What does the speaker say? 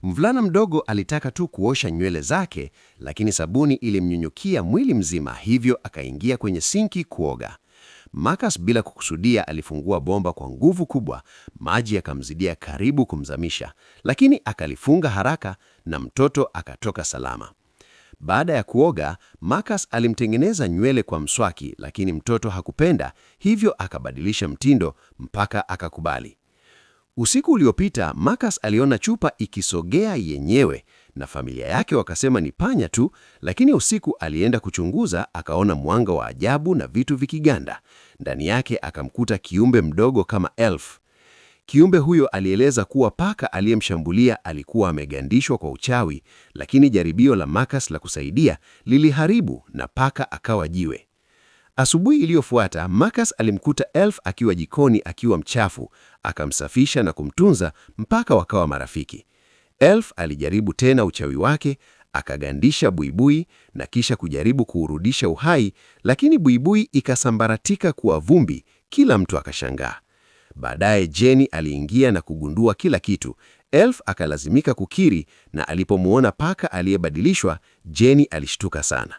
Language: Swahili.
Mvulana mdogo alitaka tu kuosha nywele zake, lakini sabuni ilimnyunyukia mwili mzima, hivyo akaingia kwenye sinki kuoga. Marcus bila kukusudia alifungua bomba kwa nguvu kubwa, maji yakamzidia karibu kumzamisha, lakini akalifunga haraka na mtoto akatoka salama. Baada ya kuoga, Marcus alimtengeneza nywele kwa mswaki, lakini mtoto hakupenda, hivyo akabadilisha mtindo mpaka akakubali. Usiku uliopita, Marcus aliona chupa ikisogea yenyewe na familia yake wakasema ni panya tu, lakini usiku alienda kuchunguza, akaona mwanga wa ajabu na vitu vikiganda. Ndani yake akamkuta kiumbe mdogo kama elf. Kiumbe huyo alieleza kuwa paka aliyemshambulia alikuwa amegandishwa kwa uchawi, lakini jaribio la Marcus la kusaidia liliharibu na paka akawa jiwe. Asubuhi iliyofuata, Marcus alimkuta elf akiwa jikoni akiwa mchafu, akamsafisha na kumtunza mpaka wakawa marafiki. Elf alijaribu tena uchawi wake, akagandisha buibui na kisha kujaribu kuurudisha uhai, lakini buibui ikasambaratika kuwa vumbi, kila mtu akashangaa. Baadaye Jenny aliingia na kugundua kila kitu. Elf akalazimika kukiri, na alipomuona paka aliyebadilishwa, Jenny alishtuka sana.